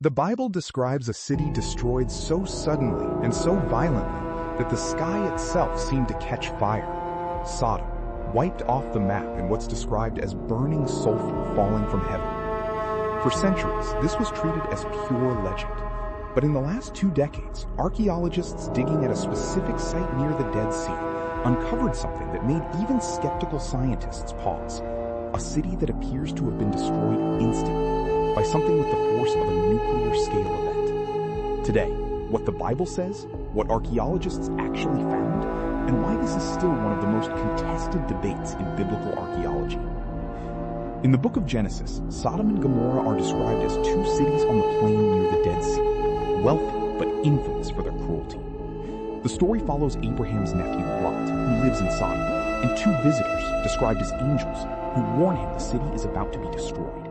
The Bible describes a city destroyed so suddenly and so violently that the sky itself seemed to catch fire. Sodom, wiped off the map in what's described as burning sulfur falling from heaven. For centuries, this was treated as pure legend. But in the last 2 decades, archaeologists digging at a specific site near the Dead Sea uncovered something that made even skeptical scientists pause. A city that appears to have been destroyed instantly by something with the force of a nuclear-scale event. Today, what the Bible says, what archaeologists actually found, and why this is still one of the most contested debates in biblical archaeology. In the book of Genesis, Sodom and Gomorrah are described as 2 cities on the plain near the Dead Sea, wealthy but infamous for their cruelty. The story follows Abraham's nephew Lot, who lives in Sodom, and 2 visitors, described as angels, who warn him the city is about to be destroyed.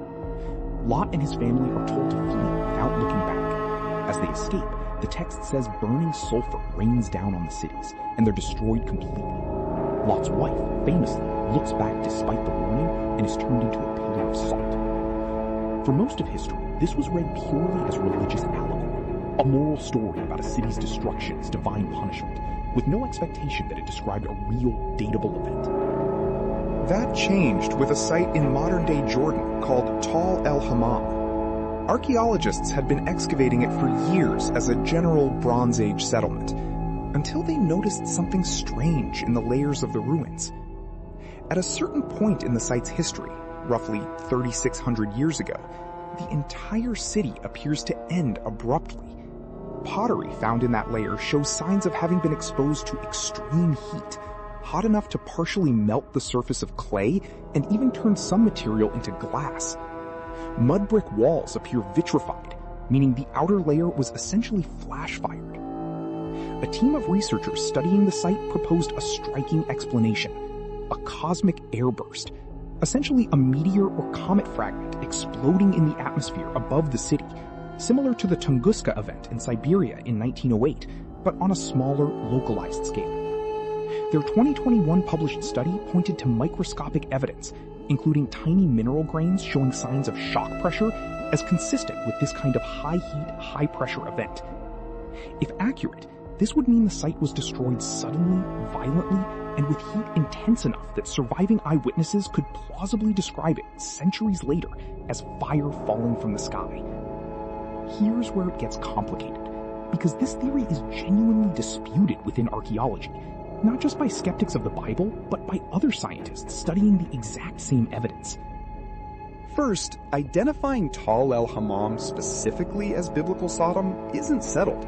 Lot and his family are told to flee without looking back. As they escape, the text says burning sulfur rains down on the cities, and they're destroyed completely. Lot's wife, famously, looks back despite the warning and is turned into a pillar of salt. For most of history, this was read purely as religious allegory, a moral story about a city's destruction as divine punishment, with no expectation that it described a real, datable event. That changed with a site in modern-day Jordan called el-Hammam. Archaeologists had been excavating it for years as a general Bronze Age settlement, until they noticed something strange in the layers of the ruins. At a certain point in the site's history, roughly 3,600 years ago, the entire city appears to end abruptly. Pottery found in that layer shows signs of having been exposed to extreme heat, hot enough to partially melt the surface of clay and even turn some material into glass. Mud brick walls appear vitrified, meaning the outer layer was essentially flash-fired. A team of researchers studying the site proposed a striking explanation: a cosmic airburst, essentially a meteor or comet fragment exploding in the atmosphere above the city, similar to the Tunguska event in Siberia in 1908, but on a smaller, localized scale. Their 2021 published study pointed to microscopic evidence, including tiny mineral grains showing signs of shock pressure, as consistent with this kind of high-heat, high-pressure event. If accurate, this would mean the site was destroyed suddenly, violently, and with heat intense enough that surviving eyewitnesses could plausibly describe it centuries later as fire falling from the sky. Here's where it gets complicated, because this theory is genuinely disputed within archaeology, not just by skeptics of the Bible, but by other scientists studying the exact same evidence. First, identifying Tal el-Hammam specifically as biblical Sodom isn't settled.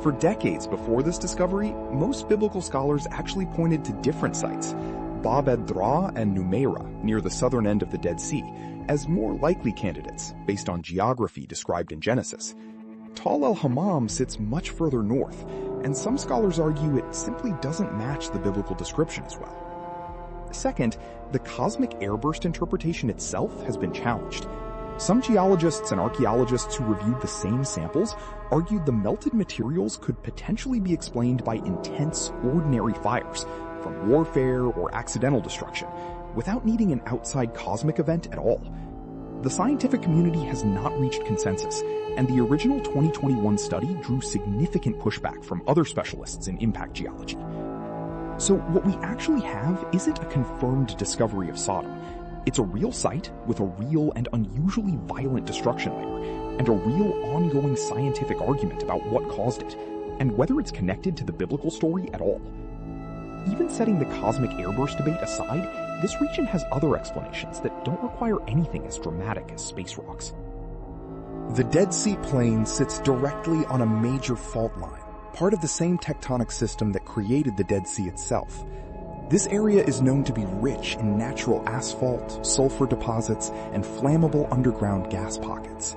For decades before this discovery, most biblical scholars actually pointed to different sites, Bab ed-Dra and Numeira, near the southern end of the Dead Sea, as more likely candidates based on geography described in Genesis. Tal el-Hammam sits much further north, and some scholars argue it simply doesn't match the biblical description as well. Second, the cosmic airburst interpretation itself has been challenged. Some geologists and archaeologists who reviewed the same samples argued the melted materials could potentially be explained by intense, ordinary fires, from warfare or accidental destruction, without needing an outside cosmic event at all. The scientific community has not reached consensus, and the original 2021 study drew significant pushback from other specialists in impact geology. So what we actually have isn't a confirmed discovery of Sodom. It's a real site with a real and unusually violent destruction layer, and a real ongoing scientific argument about what caused it, and whether it's connected to the biblical story at all. Even setting the cosmic airburst debate aside, this region has other explanations that don't require anything as dramatic as space rocks. The Dead Sea Plain sits directly on a major fault line, part of the same tectonic system that created the Dead Sea itself. This area is known to be rich in natural asphalt, sulfur deposits, and flammable underground gas pockets.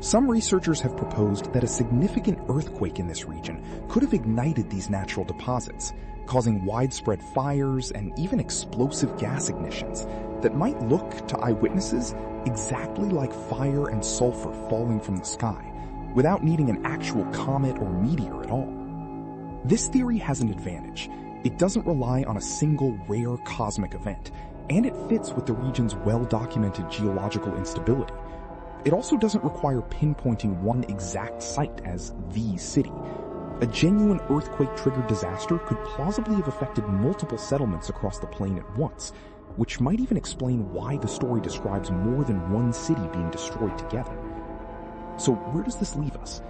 Some researchers have proposed that a significant earthquake in this region could have ignited these natural deposits, causing widespread fires and even explosive gas ignitions that might look to eyewitnesses exactly like fire and sulfur falling from the sky, without needing an actual comet or meteor at all. This theory has an advantage. It doesn't rely on a single rare cosmic event, and it fits with the region's well-documented geological instability. It also doesn't require pinpointing one exact site as the city. A genuine earthquake-triggered disaster could plausibly have affected multiple settlements across the plain at once, which might even explain why the story describes more than one city being destroyed together. So where does this leave us?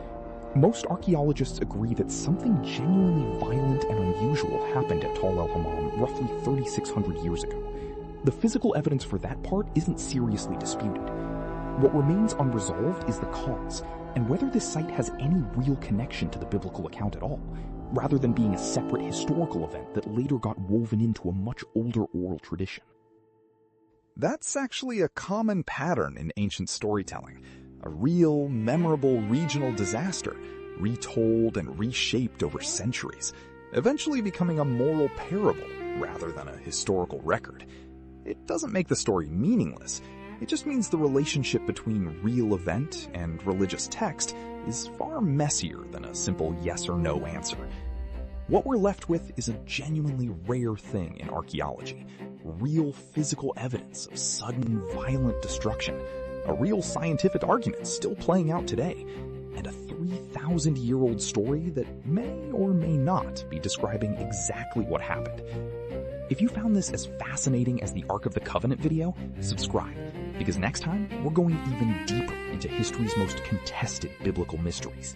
Most archaeologists agree that something genuinely violent and unusual happened at Tal el-Hammam roughly 3,600 years ago. The physical evidence for that part isn't seriously disputed. What remains unresolved is the cause, and whether this site has any real connection to the biblical account at all, rather than being a separate historical event that later got woven into a much older oral tradition. That's actually a common pattern in ancient storytelling. A real, memorable regional disaster, retold and reshaped over centuries, eventually becoming a moral parable rather than a historical record. It doesn't make the story meaningless. It just means the relationship between real event and religious text is far messier than a simple yes or no answer. What we're left with is a genuinely rare thing in archaeology, real physical evidence of sudden, violent destruction, a real scientific argument still playing out today, and a 3,000-year-old story that may or may not be describing exactly what happened. If you found this as fascinating as the Ark of the Covenant video, subscribe, because next time we're going even deeper into history's most contested biblical mysteries.